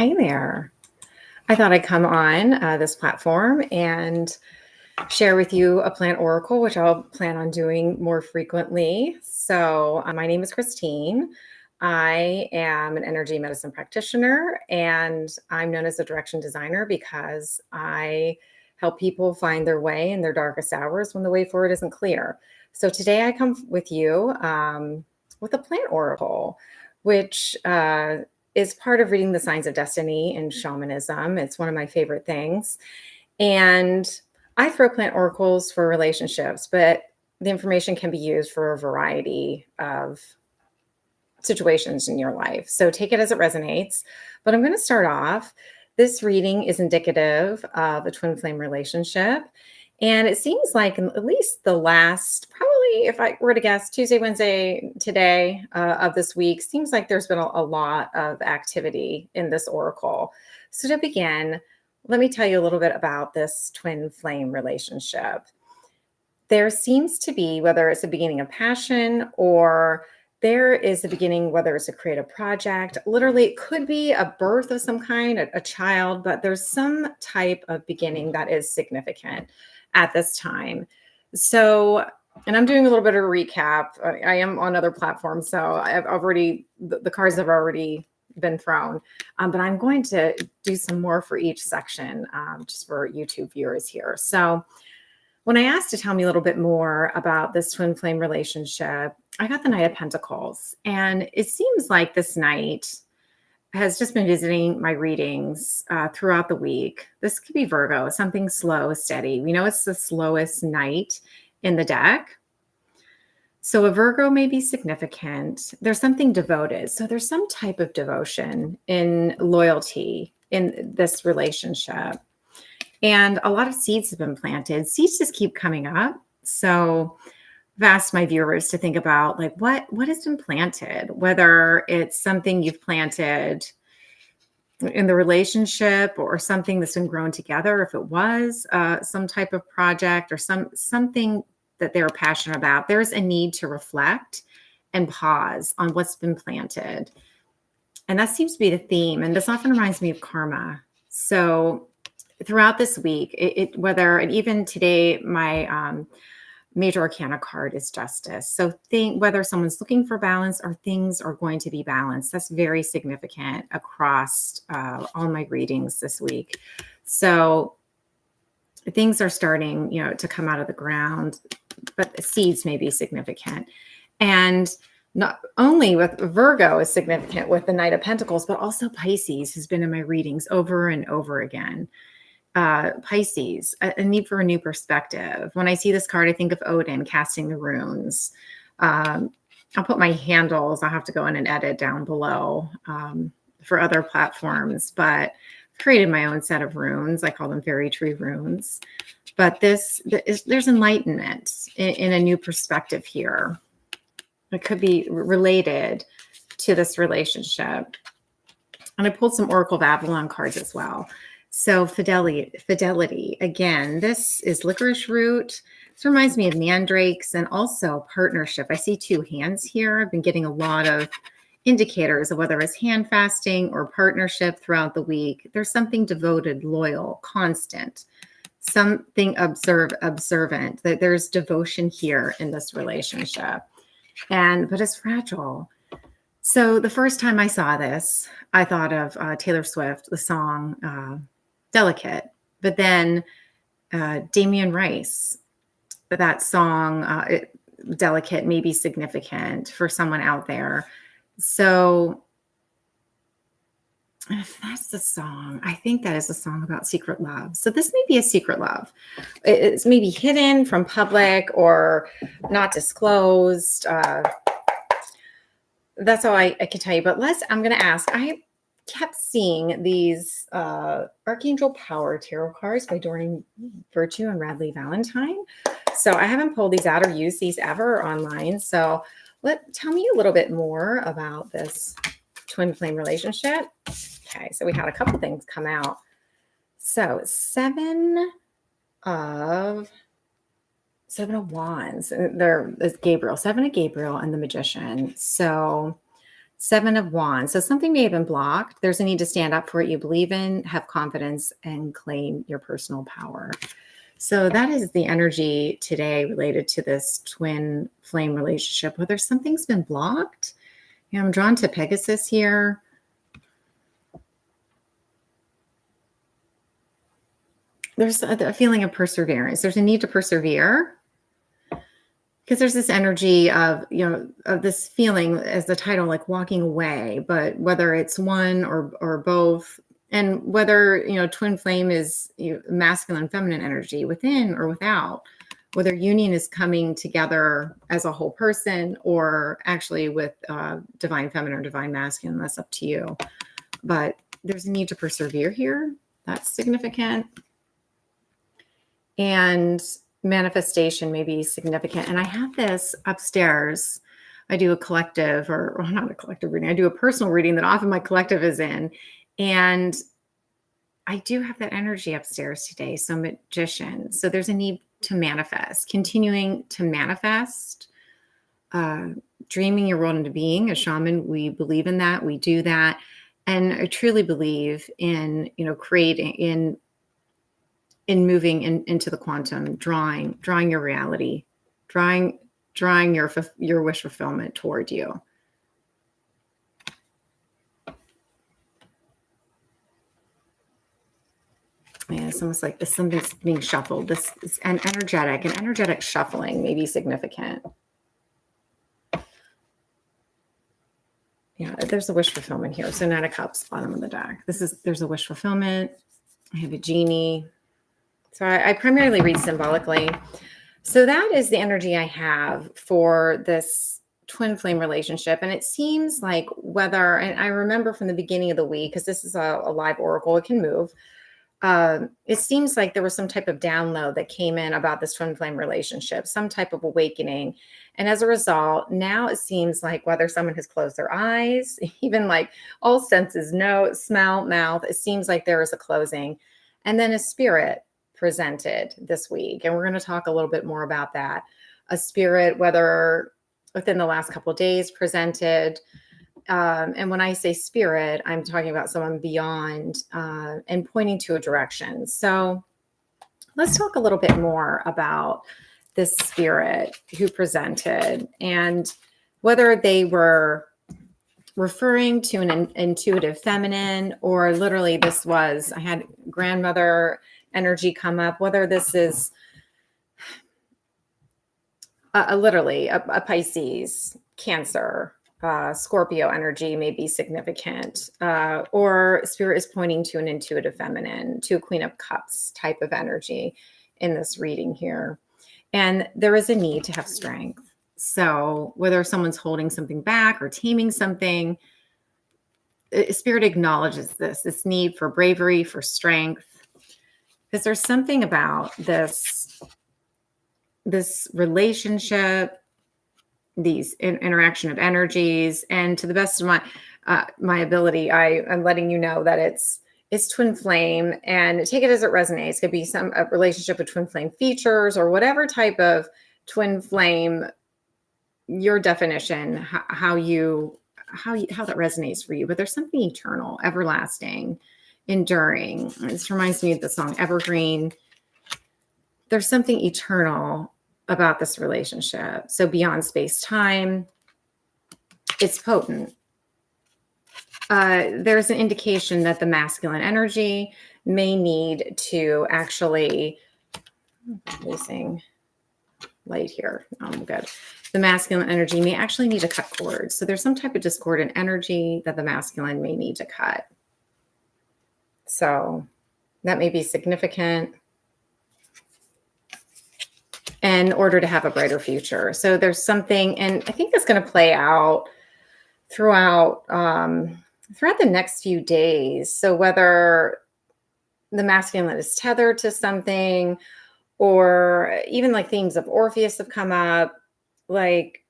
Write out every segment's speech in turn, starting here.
Hi there. I thought I'd come on this platform and share with you a plant oracle, which I'll plan on doing more frequently. So, my name is Christine. I am an energy medicine practitioner, and I'm known as a direction designer because I help people find their way in their darkest hours when the way forward isn't clear. So, today I come with you with a plant oracle, which is part of reading the signs of destiny in shamanism. It's one of my favorite things. And I throw plant oracles for relationships, but the information can be used for a variety of situations in your life. So take it as it resonates. But I'm going to start off. This reading is indicative of a twin flame relationship. And it seems like in at least the last, probably if I were to guess, Tuesday, Wednesday, today of this week, seems like there's been a lot of activity in this oracle. So to begin, let me tell you a little bit about this twin flame relationship. There seems to be, whether it's the beginning of passion or there is the beginning, whether it's a creative project, literally it could be a birth of some kind, a child, but there's some type of beginning that is significant at this time. So, and I'm doing a little bit of a recap. I am on other platforms, so I've already, the cards have already been thrown, but I'm going to do some more for each section just for YouTube viewers here. So, when I asked to tell me a little bit more about this twin flame relationship, I got the Knight of Pentacles. And it seems like this knight has just been visiting my readings throughout the week. This could be Virgo, something slow, steady. We know it's the slowest knight in the deck. So a Virgo may be significant. There's something devoted. So there's some type of devotion in loyalty in this relationship. And a lot of seeds have been planted. Seeds just keep coming up. So I've asked my viewers to think about like what has been planted, whether it's something you've planted in the relationship or something that's been grown together, if it was some type of project or something that they're passionate about. There's a need to reflect and pause on what's been planted. And that seems to be the theme. And this often reminds me of karma. So throughout this week, and even today, my major arcana card is justice. So think whether someone's looking for balance or things are going to be balanced. That's very significant across all my readings this week. So things are starting, to come out of the ground, but the seeds may be significant. And not only with Virgo is significant with the Knight of Pentacles, but also Pisces has been in my readings over and over again. Pisces, a need for a new perspective. When I see this card, I think of Odin casting the runes. I'll put my handles. I'll have to go in and edit down below for other platforms, but I've created my own set of runes. I call them fairy tree runes. But there's enlightenment in a new perspective here. It could be related to this relationship. And I pulled some Oracle of Avalon cards as well. So fidelity. Again, this is licorice root. This reminds me of mandrakes and also partnership. I see two hands here. I've been getting a lot of indicators of whether it's hand fasting or partnership throughout the week. There's something devoted, loyal, constant, something observant, that there's devotion here in this relationship. But it's fragile. So the first time I saw this, I thought of Taylor Swift, the song Delicate. But then Damien Rice, that song, Delicate, may be significant for someone out there. So if that's the song, I think that is a song about secret love. So this may be a secret love. It's maybe hidden from public or not disclosed. That's all I can tell you. But I'm going to ask. I kept seeing these Archangel Power Tarot cards by Doreen Virtue and Radleigh Valentine. So I haven't pulled these out or used these ever online. So tell me a little bit more about this twin flame relationship. Okay, so we had a couple things come out. So Seven of Wands. There's Gabriel, Seven of Gabriel and the Magician. So Seven of Wands. So something may have been blocked. There's a need to stand up for what you believe in, have confidence, and claim your personal power. So that is the energy today related to this twin flame relationship. Whether something's been blocked, I'm drawn to Pegasus here. There's a feeling of perseverance. There's a need to persevere because there's this energy of, of this feeling as the title, like walking away, but whether it's one or both, and whether, twin flame is masculine, feminine energy within or without, whether union is coming together as a whole person or actually with divine feminine or divine masculine, that's up to you. But there's a need to persevere here. That's significant. And manifestation may be significant. And I have this upstairs. I do a collective, or not a collective reading. I do a personal reading that often my collective is in. And I do have that energy upstairs today. So Magician. So there's a need to manifest, continuing to manifest, dreaming your world into being. A shaman, we believe in that. We do that. And I truly believe in, creating, in moving into the quantum, drawing your reality, drawing your wish fulfillment toward you. Yeah, it's almost like something's being shuffled. This is an energetic shuffling may be significant. Yeah, there's a wish fulfillment here. So Knight of Cups, bottom of the deck. There's a wish fulfillment. I have a genie. So I primarily read symbolically. So that is the energy I have for this twin flame relationship. And it seems like and I remember from the beginning of the week, because this is a live oracle, it can move. It seems like there was some type of download that came in about this twin flame relationship, some type of awakening. And as a result, now it seems like whether someone has closed their eyes, even like all senses, smell, mouth, it seems like there is a closing. And then a spirit presented this week. And we're going to talk a little bit more about that. A spirit, whether within the last couple of days presented. And when I say spirit, I'm talking about someone beyond and pointing to a direction. So let's talk a little bit more about this spirit who presented and whether they were referring to an intuitive feminine, or literally I had grandmother energy come up, whether this is literally a Pisces, Cancer, Scorpio energy may be significant, or spirit is pointing to an intuitive feminine, to a Queen of Cups type of energy in this reading here. And there is a need to have strength. So whether someone's holding something back or taming something, spirit acknowledges this need for bravery, for strength, because there's something about this relationship, these interaction of energies, and to the best of my ability, I'm letting you know that it's twin flame, and take it as it resonates. It could be a relationship with twin flame features or whatever type of twin flame, your definition, how that resonates for you. But there's something eternal, everlasting, enduring. This reminds me of the song Evergreen. There's something eternal about this relationship. So beyond space-time, it's potent. There's an indication that the masculine energy may need to actually, losing light here. I'm good. The masculine energy may actually need to cut cords. So there's some type of discordant energy that the masculine may need to cut. So that may be significant in order to have a brighter future. So there's something, and I think that's going to play out throughout the next few days. So whether the masculine is tethered to something, or even like themes of Orpheus have come up, like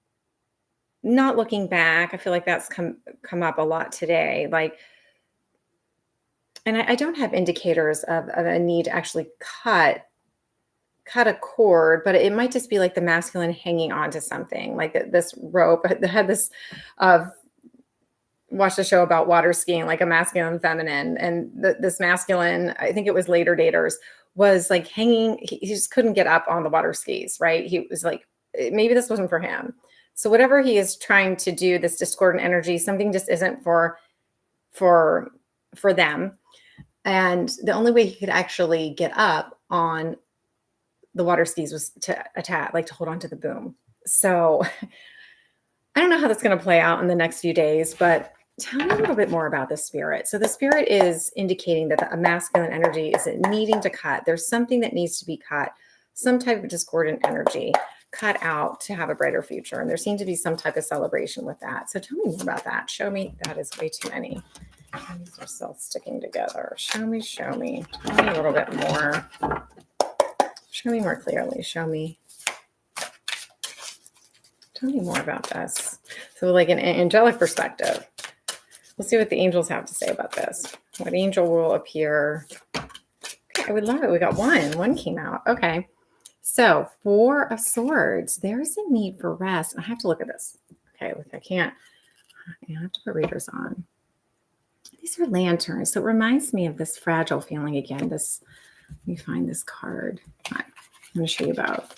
not looking back. I feel like that's come up a lot today. Like, and I don't have indicators of a need to actually cut a cord, but it might just be like the masculine hanging on to something, like this rope that had this watched a show about water skiing, like a masculine and feminine. And this masculine, I think it was later daters, was like hanging, he just couldn't get up on the water skis, right? He was like, maybe this wasn't for him. So whatever he is trying to do, this discordant energy, something just isn't for them. And the only way he could actually get up on the water skis was to attack, like to hold on to the boom. So I don't know how that's going to play out in the next few days, but tell me a little bit more about the spirit. So the spirit is indicating that a masculine energy is needing to cut. There's something that needs to be cut, some type of discordant energy cut out to have a brighter future. And there seems to be some type of celebration with that. So tell me more about that. Show me. That is way too many. These are still sticking together. Show me. Tell me a little bit more. Show me more clearly. Show me. Tell me more about this. So like an angelic perspective. Let's see what the angels have to say about this. What angel will appear? Okay, I would love it. We got one. One came out. Okay. So 4 of Swords. There's a need for rest. I have to look at this. Okay, look, I can't. I have to put readers on. These are lanterns. So it reminds me of this fragile feeling again. This, let me find this card. I'm going to show you about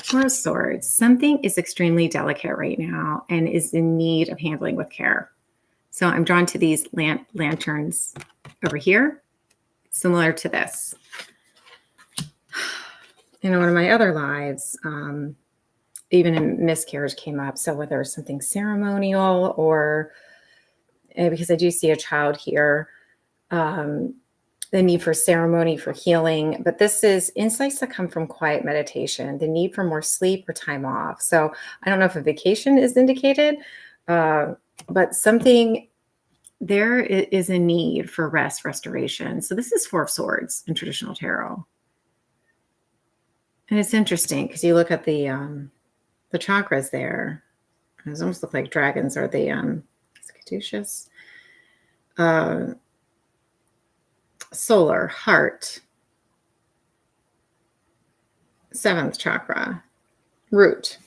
4 of Swords. Something is extremely delicate right now and is in need of handling with care. So I'm drawn to these lanterns over here, similar to this. In one of my other lives, even a miscarriage came up. So whether it's something ceremonial or because I do see a child here, the need for ceremony, for healing. But this is insights that come from quiet meditation, the need for more sleep or time off. So I don't know if a vacation is indicated, but something, there is a need for rest, restoration. So this is 4 of Swords in traditional tarot. And it's interesting because you look at the chakras there. It almost look like dragons, or the caduceus. Solar, heart, 7th chakra, root.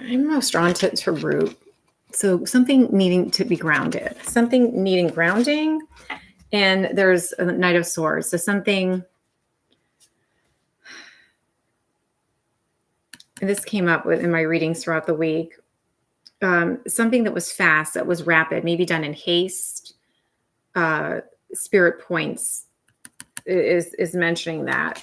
I'm most drawn to root. So something needing to be grounded, something needing grounding. And there's a Knight of Swords. So something, and this came up in my readings throughout the week, something that was fast, that was rapid, maybe done in haste. Spirit points is mentioning that.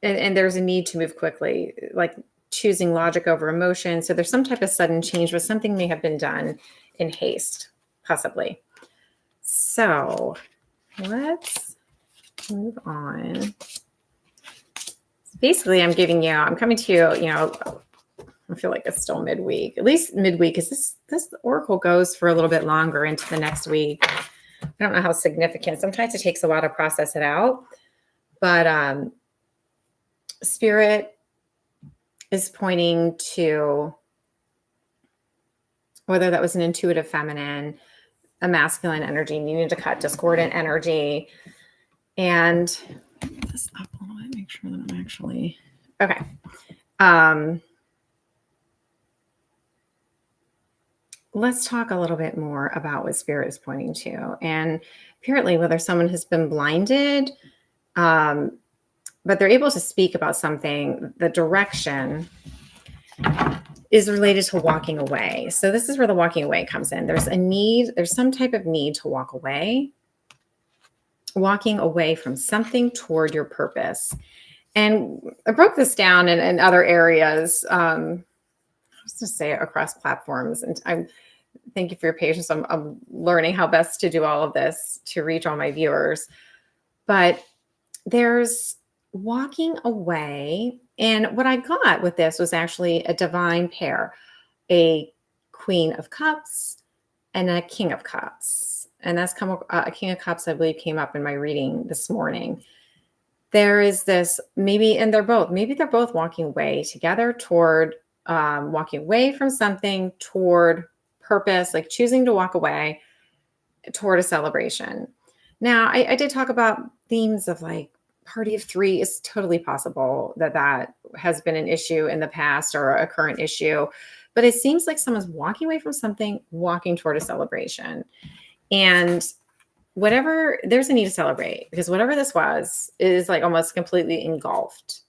And there's a need to move quickly, like choosing logic over emotion. So there's some type of sudden change where something may have been done in haste, possibly. So let's move on. Basically, I'm coming to you, I feel like it's still midweek, at least midweek, because this oracle goes for a little bit longer into the next week. I don't know how significant. Sometimes it takes a while to process it out, but Spirit is pointing to whether that was an intuitive feminine, a masculine energy, needing to cut discordant energy. And put this up a little bit, make sure that I'm actually okay. Let's talk a little bit more about what Spirit is pointing to. And apparently, whether someone has been blinded, but they're able to speak about something, the direction is related to walking away. So this is where the walking away comes in. There's a need, there's some type of need to walk away, walking away from something toward your purpose. And I broke this down in other areas, I was to say across platforms. And I'm thank you for your patience. I'm learning how best to do all of this to reach all my viewers. But there's walking away. And what I got with this was actually a divine pair, a Queen of Cups and a King of Cups. And that's a King of Cups, I believe, came up in my reading this morning. There is this maybe they're both walking away together toward walking away from something toward purpose, like choosing to walk away toward a celebration. Now, I did talk about themes of like party of three is totally possible that that has been an issue in the past or a current issue. But it seems like someone's walking away from something, walking toward a celebration. And whatever, there's a need to celebrate because whatever this was is like almost completely engulfed.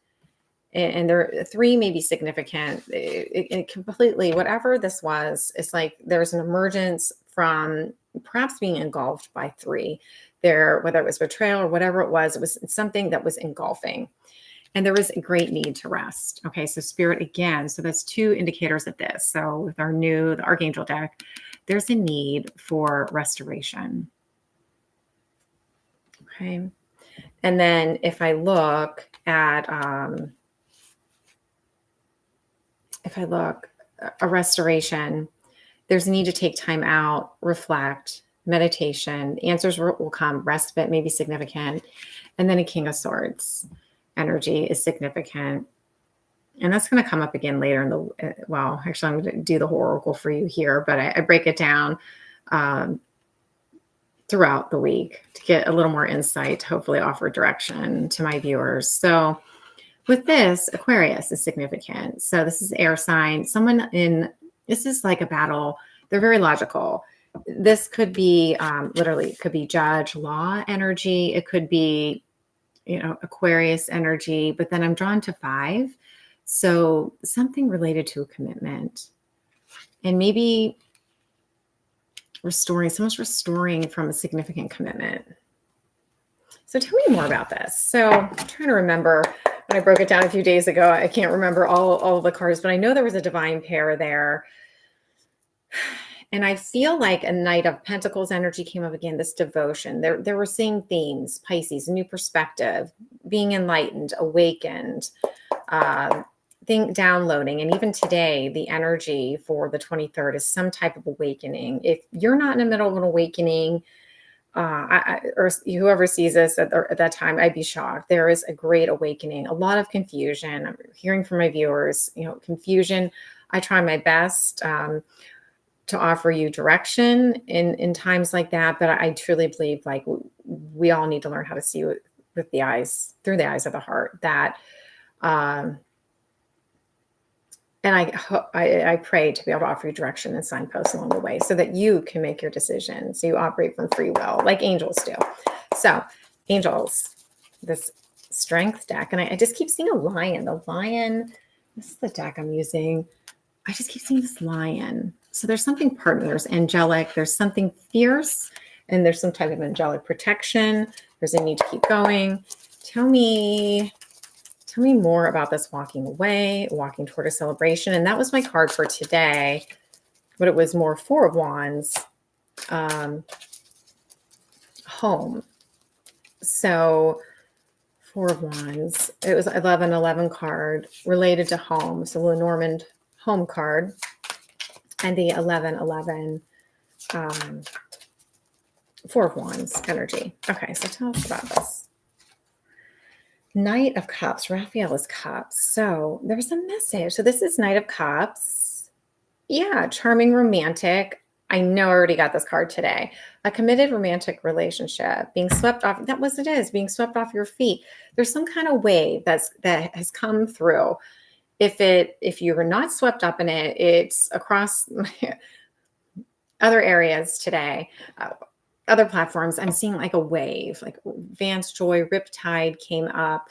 And there, three may be significant. It completely, whatever this was, it's like there's an emergence from perhaps being engulfed by three. There, whether it was betrayal or whatever it was something that was engulfing. And there was a great need to rest. Okay, so spirit again. So that's two indicators of this. So with the Archangel deck, there's a need for restoration. Okay. And then if I look at, a restoration, there's a need to take time out, reflect, meditation. Answers will come, respite may be significant. And then a King of Swords energy is significant. And that's going to come up again later in the, well, actually I'm going to do the oracle for you here, but I break it down throughout the week to get a little more insight, to hopefully offer direction to my viewers. So with this, Aquarius is significant. So this is air sign. This is like a battle. They're very logical. This could be literally, it could be judge, law energy. It could be, Aquarius energy. But then I'm drawn to 5. So something related to a commitment. And maybe someone's restoring from a significant commitment. So tell me more about this. So I'm trying to remember when I broke it down a few days ago. I can't remember all of the cards, but I know there was a divine pair there. And I feel like a Knight of Pentacles energy came up again, this devotion. There were same themes, Pisces, a new perspective, being enlightened, awakened, downloading. And even today, the energy for the 23rd is some type of awakening. If you're not in the middle of an awakening, or whoever sees this at that time, I'd be shocked. There is a great awakening, a lot of confusion. I'm hearing from my viewers, confusion. I try my best to offer you direction in times like that. But I truly believe like we all need to learn how to see with through the eyes of the heart. That, and I pray to be able to offer you direction and signposts along the way so that you can make your decisions. So you operate from free will like angels do. So angels, this strength deck, and I just keep seeing a lion. The lion, this is the deck I'm using. I just keep seeing this lion. So there's something pertinent. There's angelic. There's something fierce, and there's some type of angelic protection. There's a need to keep going. Tell me more about this walking away, walking toward a celebration. And that was my card for today. But it was more 4 of Wands, home. So 4 of Wands. It was 11 card related to home. So Lenormand home card. And the 11 4 of Wands energy. Okay, so tell us about this. Knight of Cups, Raphael is Cups. So there's a message. So this is Knight of Cups. Yeah, charming, romantic. I know I already got this card today. A committed romantic relationship, being swept off. That was it is, being swept off your feet. There's some kind of wave that has come through. If you were not swept up in it, it's across other areas today, other platforms. I'm seeing like a wave, like Vance Joy, Riptide came up,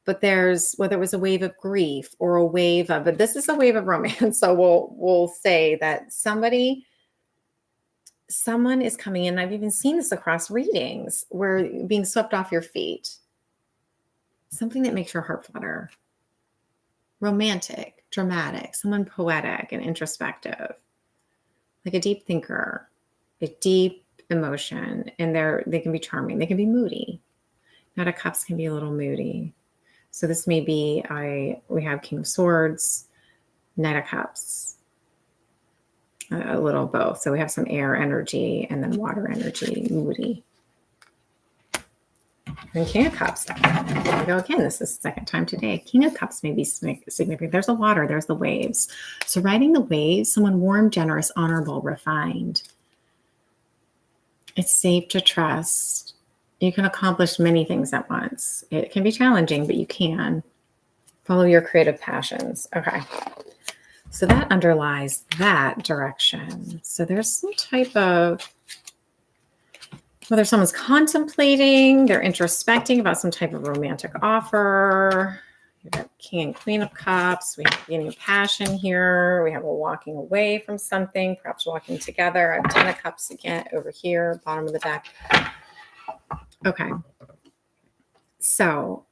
but there's whether it was a wave of grief or a wave of, but this is a wave of romance. So we'll say that someone is coming in. I've even seen this across readings where being swept off your feet, something that makes your heart flutter. Romantic, dramatic, someone poetic and introspective, like a deep thinker, a deep emotion, and they can be charming. They can be moody. Knight of Cups can be a little moody. So this may be, we have King of Swords, Knight of Cups, a little both. So we have some air energy and then water energy, moody. And King of Cups. There we go again. This is the second time today. King of Cups may be significant. There's the water. There's the waves. So riding the waves, someone warm, generous, honorable, refined. It's safe to trust. You can accomplish many things at once. It can be challenging, but you can. Follow your creative passions. Okay. So that underlies that direction. So there's some type of, whether someone's contemplating, they're introspecting about some type of romantic offer. We've got King and Queen of Cups. We have beginning of passion here. We have a walking away from something, perhaps walking together. I have 10 of Cups again over here, bottom of the deck. Okay. So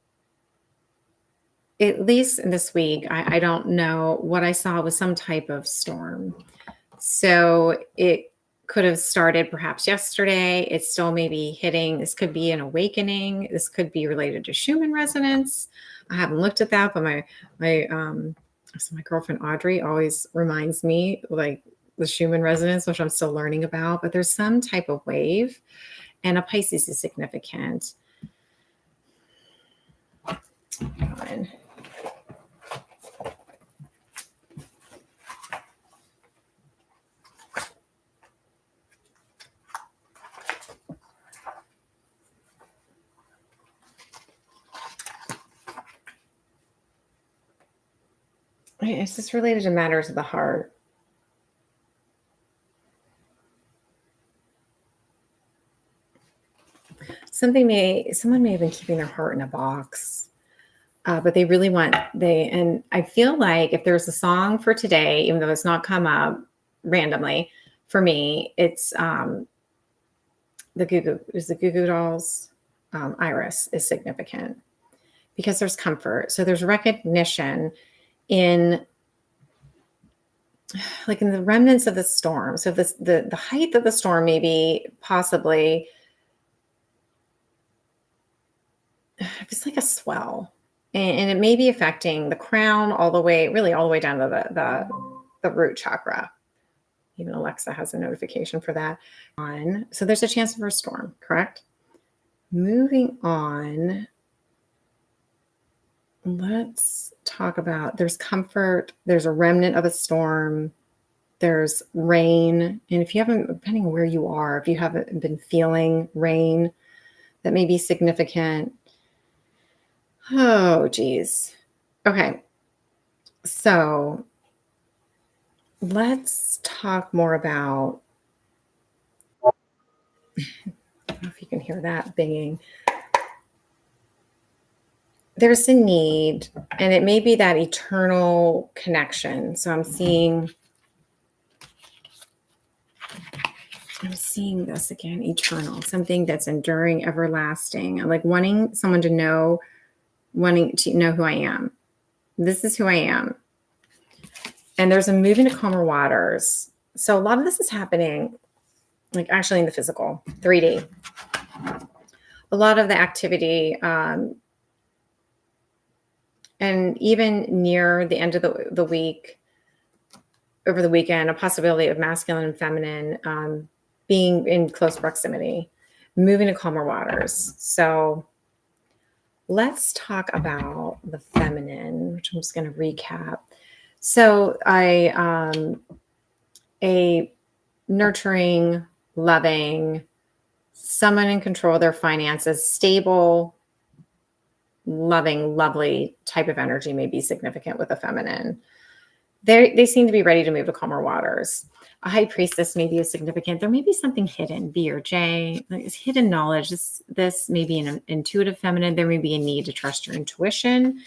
at least this week, I don't know, what I saw was some type of storm. So it could have started perhaps yesterday. It's still maybe hitting. This could be an awakening. This could be related to Schumann resonance. I haven't looked at that, but my girlfriend Audrey always reminds me like the Schumann resonance, which I'm still learning about. But there's some type of wave, and a Pisces is significant. Fine. Is this related to matters of the heart? Someone may have been keeping their heart in a box, but they really and I feel like if there's a song for today, even though it's not come up randomly for me, it's the Goo Goo Dolls. Iris is significant because there's comfort. So there's recognition in the remnants of the storm. So the height of the storm, maybe possibly it's like a swell, and it may be affecting the crown all the way down to the root chakra. Even Alexa has a notification for that. So there's a chance for a storm, correct? Moving on. Let's talk about, there's comfort, there's a remnant of a storm, there's rain. And if you haven't, depending on where you are, if you haven't been feeling rain, that may be significant. Oh, geez. Okay. So let's talk more about, I don't know if you can hear that binging. There's a need, and it may be that eternal connection. So I'm seeing this again, eternal, something that's enduring, everlasting. I'm like wanting someone to know, wanting to know who I am. This is who I am. And there's a move into calmer waters. So a lot of this is happening, like actually in the physical, 3D. A lot of the activity, and even near the end of the week, over the weekend, a possibility of masculine and feminine being in close proximity, moving to calmer waters. So let's talk about the feminine, which I'm just going to recap. So a nurturing, loving, someone in control of their finances, stable, loving, lovely type of energy may be significant with a feminine. They seem to be ready to move to calmer waters. A high priestess may be significant. There may be something hidden, B or J, like it's hidden knowledge. This may be an intuitive feminine. There may be a need to trust your intuition.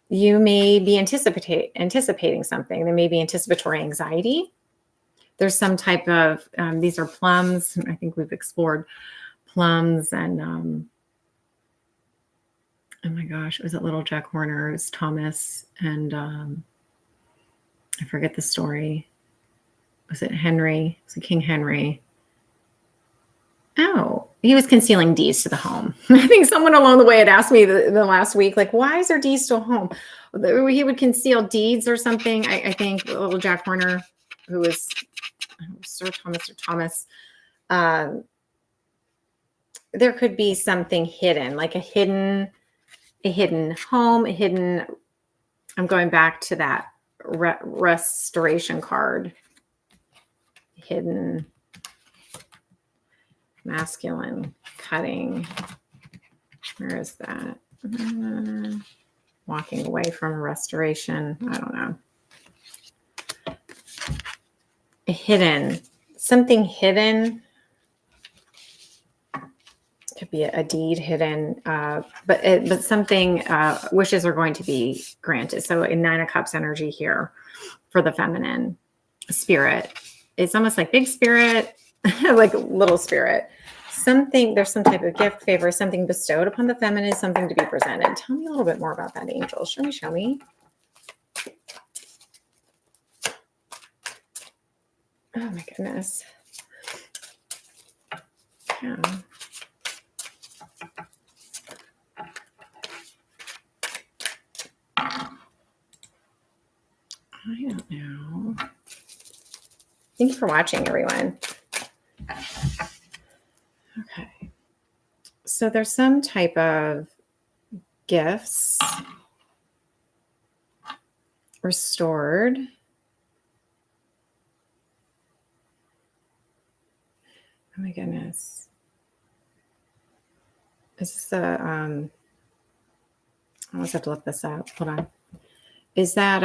You may be anticipating something. There may be anticipatory anxiety. There's some type of, these are plums. I think we've explored plums and, oh my gosh, was it Little Jack Horner? It was Thomas and I forget the story. Was it Henry? Was it King Henry? Oh, he was concealing deeds to the home. I think someone along the way had asked me the last week, like, why is there deeds to a home? He would conceal deeds or something. I think Little Jack Horner, who was Sir Thomas or Thomas, there could be something hidden, like a hidden home, a hidden, I'm going back to that restoration card, hidden masculine, cutting. Where is that? Walking away from restoration. I don't know. Hidden. Something hidden. Could be a deed hidden, but something, wishes are going to be granted. So in Nine of Cups energy here for the feminine spirit, it's almost like big spirit, like little spirit. Something, there's some type of gift, favor, something bestowed upon the feminine, something to be presented. Tell me a little bit more about that, angel. Show me. Oh my goodness. Yeah. I don't know. Thank you for watching, everyone. Okay. So there's some type of gifts restored. Oh my goodness. Is this I always have to look this up. Hold on. Is that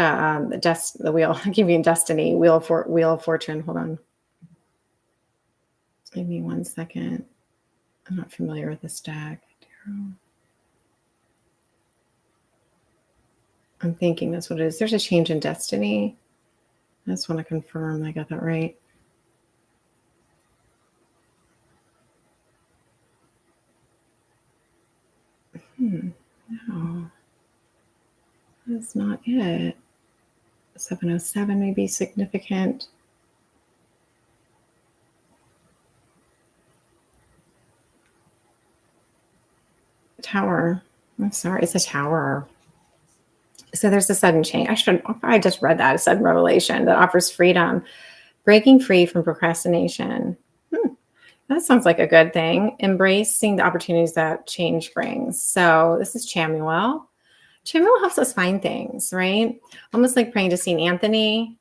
the wheel? I'm giving destiny, wheel of fortune. Hold on. Give me 1 second. I'm not familiar with this deck. I'm thinking that's what it is. There's a change in destiny. I just want to confirm I got that right. No, that's not it. 707 may be significant. Tower. I'm sorry, it's a tower. So there's a sudden change. I just read that, a sudden revelation that offers freedom, breaking free from procrastination. That sounds like a good thing. Embracing the opportunities that change brings. So this is Chamuel. Chamuel helps us find things, right? Almost like praying to St. Anthony.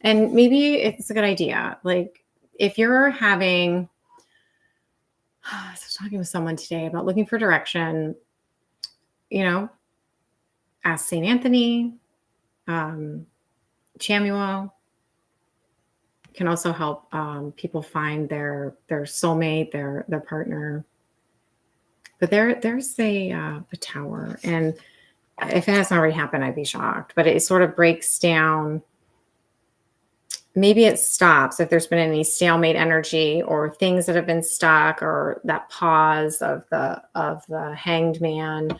And maybe it's a good idea. Like if you're having, I was talking with someone today about looking for direction, ask St. Anthony. Chamuel can also help people find their soulmate, their partner. But there's a tower, and if it hasn't already happened, I'd be shocked. But it sort of breaks down. Maybe it stops if there's been any stalemate energy or things that have been stuck, or that pause of the Hanged Man.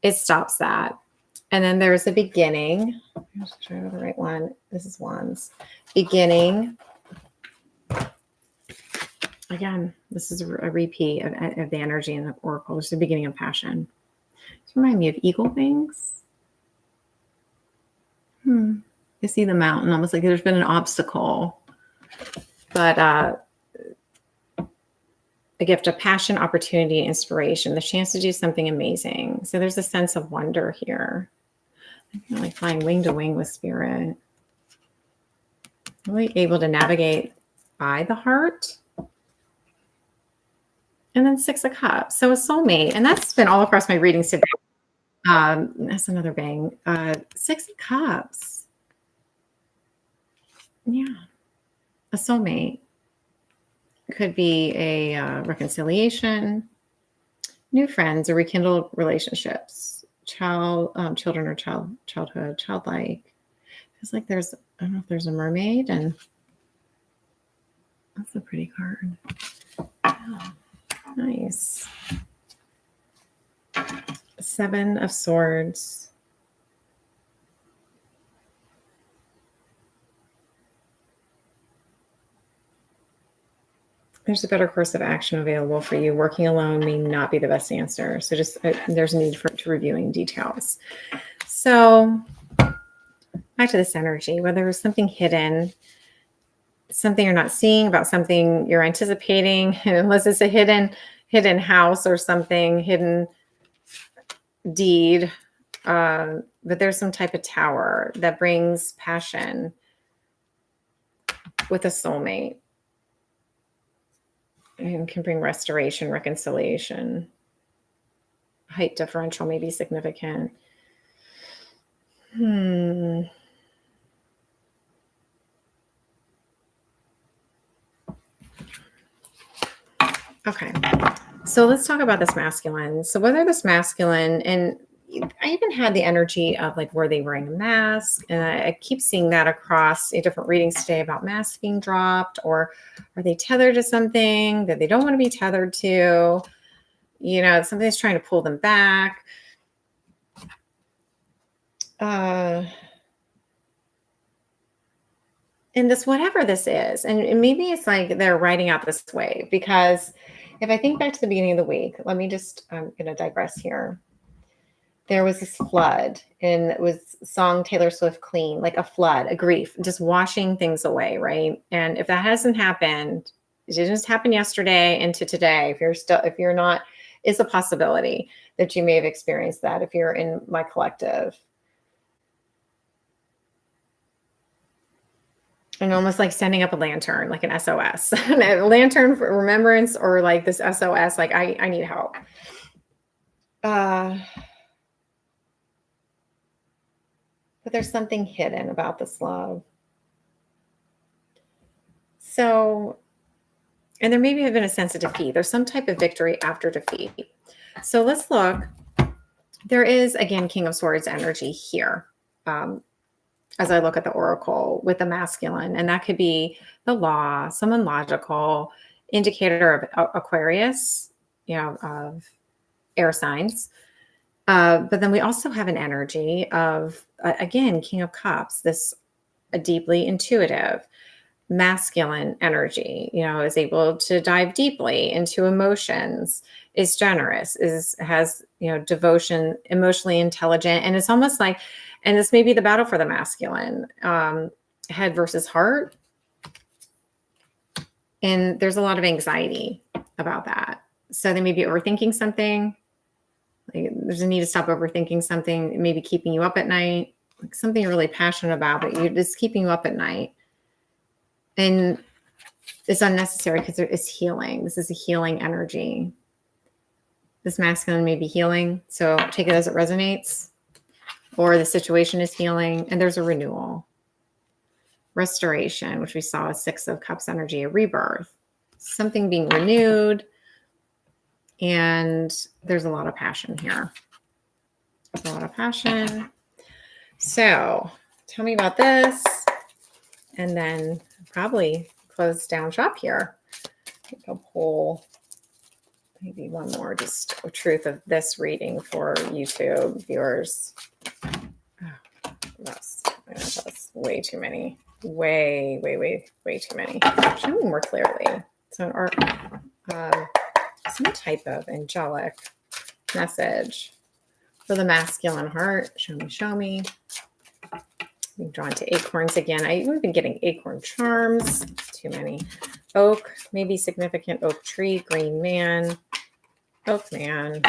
It stops that. And then there's a beginning. Let's try the right one. This is Wands. Beginning. Again, this is a repeat of the energy in the oracle. It's the beginning of passion. It's remind me of eagle wings. I see the mountain, almost like there's been an obstacle. But a gift of passion, opportunity, inspiration, the chance to do something amazing. So there's a sense of wonder here. I'm like flying wing to wing with spirit. Really able to navigate by the heart. And then 6 of Cups. So a soulmate. And that's been all across my readings today. That's another bang. 6 of Cups. Yeah. A soulmate. Could be a reconciliation, new friends, or rekindled relationships, children or childhood, childlike. Feels like I don't know if there's a mermaid, and that's a pretty card. Oh, nice. 7 of Swords. There's a better course of action available for you. Working alone may not be the best answer. So just there's a need to reviewing details. So back to this energy, whether there's something hidden, something you're not seeing about something you're anticipating, unless it's a hidden house or something, hidden deed. But there's some type of tower that brings passion with a soulmate. and can bring restoration, reconciliation. Height differential may be significant. Okay. So let's talk about this masculine. So whether this masculine, and I even had the energy of like, were they wearing a mask? And I keep seeing that across different readings today about masks being dropped, or are they tethered to something that they don't want to be tethered to? You know, something's trying to pull them back. And this, whatever this is, and maybe it's like they're writing out this way, because if I think back to the beginning of the week, let me just, I'm going to digress here. There was this flood, and it was song Taylor Swift Clean, like a flood, a grief, just washing things away, right? And if that hasn't happened, it didn't just happen yesterday into today. If you're not, it's a possibility that you may have experienced that if you're in my collective. And almost like sending up a lantern, like an SOS, a lantern for remembrance, or like this SOS, like I need help. But there's something hidden about this love. So, and there maybe have been a sense of defeat. There's some type of victory after defeat. So let's look. There is, again, King of Swords energy here. As I look at the oracle with the masculine, and that could be the law, someone logical, indicator of Aquarius, of air signs. But then we also have an energy of, again, King of Cups, this a deeply intuitive, masculine energy, is able to dive deeply into emotions, is generous, has devotion, emotionally intelligent. And it's almost like, and this may be the battle for the masculine, head versus heart. And there's a lot of anxiety about that. So they may be overthinking something. Like, there's a need to stop overthinking something. It may be keeping you up at night, like something you're really passionate about, but it's keeping you up at night. And it's unnecessary because there is healing. This is a healing energy. This masculine may be healing. So take it as it resonates. Or the situation is healing, and there's a renewal. Restoration, which we saw as Six of Cups energy, a rebirth. Something being renewed. And there's a lot of passion here. A lot of passion. So tell me about this. And then probably close down shop here. I'll pull maybe one more, just a truth of this reading for YouTube viewers. Oh, that's way too many. Way too many. Show me more clearly. So, some type of angelic message for the masculine heart. Show me. I'm drawn to acorns again. I've been getting acorn charms. Too many. Oak, maybe significant oak tree, green man, oak man.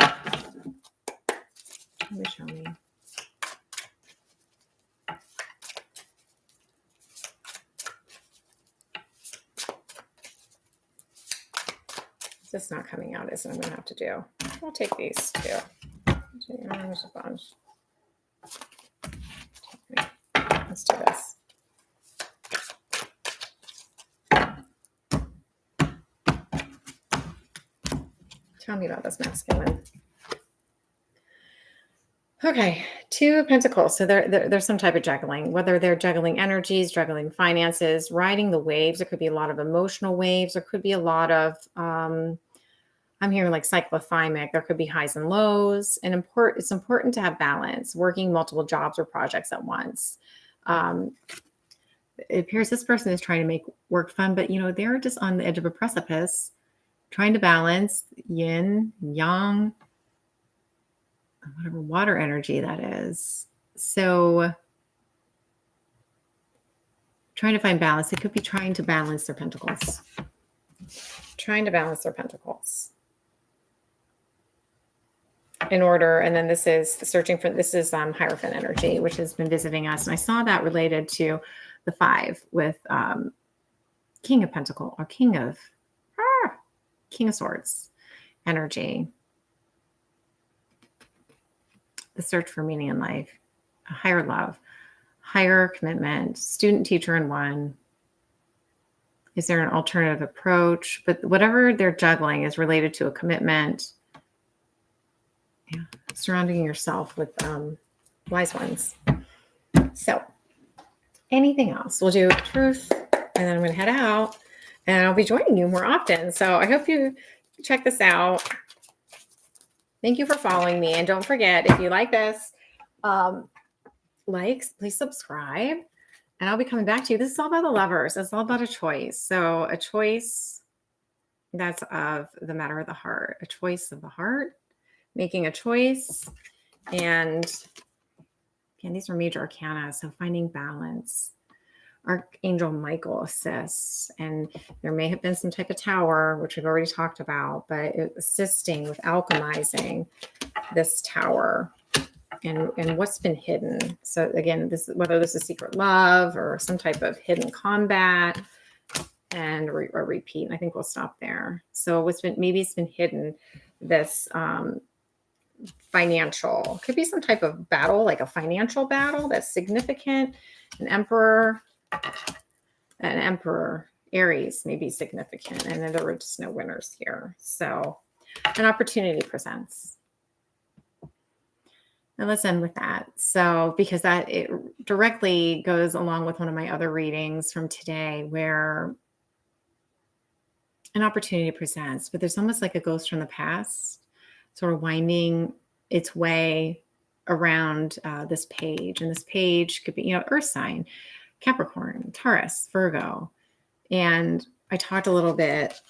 Show me. It's not coming out, is it? I'm going to have to do. I'll take these too. There's a bunch. Let's do this. Tell me about this masculine. Okay, Two of Pentacles. So there's some type of juggling, whether they're juggling energies, juggling finances, riding the waves. There could be a lot of emotional waves. There could be a lot of, I'm hearing like cyclothymic. There could be highs and lows. And it's important to have balance, working multiple jobs or projects at once. It appears this person is trying to make work fun, but they're just on the edge of a precipice, trying to balance yin, yang, whatever water energy that is. So trying to find balance. It could be trying to balance their pentacles. In order. And then this is Hierophant energy, which has been visiting us. And I saw that related to the 5 with King of Pentacle or King of King of Swords energy. The search for meaning in life, a higher love, higher commitment, student, teacher in one. Is there an alternative approach? But whatever they're juggling is related to a commitment. Yeah. Surrounding yourself with wise ones. So anything else? We'll do truth, and then I'm going to head out, and I'll be joining you more often. So I hope you check this out. Thank you for following me. And don't forget, if you like this, likes, please subscribe. And I'll be coming back to you. This is all about the Lovers. It's all about a choice. So a choice that's of the matter of the heart, a choice of the heart, making a choice. And again, these are major arcana. So finding balance. Archangel Michael assists, and there may have been some type of tower, which we've already talked about, but assisting with alchemizing this tower and what's been hidden. So again, whether this is secret love or some type of hidden combat, and a repeat. And I think we'll stop there. So maybe it's been hidden, this financial, could be some type of battle, like a financial battle that's significant. An emperor, Aries may be significant, and then there were just no winners here. So an opportunity presents. And let's end with that. So, because it directly goes along with one of my other readings from today, where an opportunity presents, but there's almost like a ghost from the past, sort of winding its way around this page. And this page could be, Earth sign, Capricorn, Taurus, Virgo. And I talked a little bit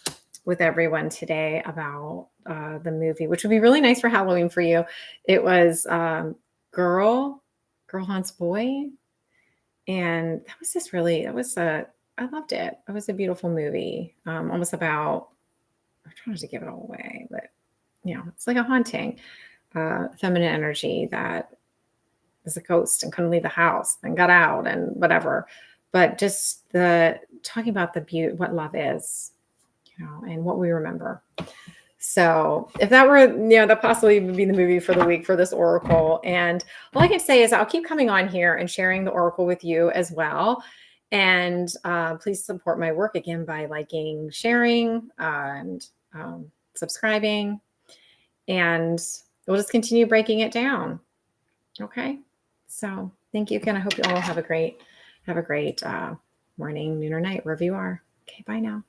with everyone today about the movie, which would be really nice for Halloween for you. It was Girl Haunts Boy. And that was just really, I loved it. It was a beautiful movie. Almost about, I'm trying to give it all away, but it's like a haunting, feminine energy that is a ghost and couldn't leave the house and got out and whatever. But just talking about the beauty, what love is, and what we remember. So if that were, that possibly would be the movie for the week for this oracle. And all I can say is I'll keep coming on here and sharing the oracle with you as well. And please support my work again by liking, sharing, and subscribing. And we'll just continue breaking it down. Okay. So thank you again. I hope you all have a great morning, noon, or night, wherever you are. Okay. Bye now.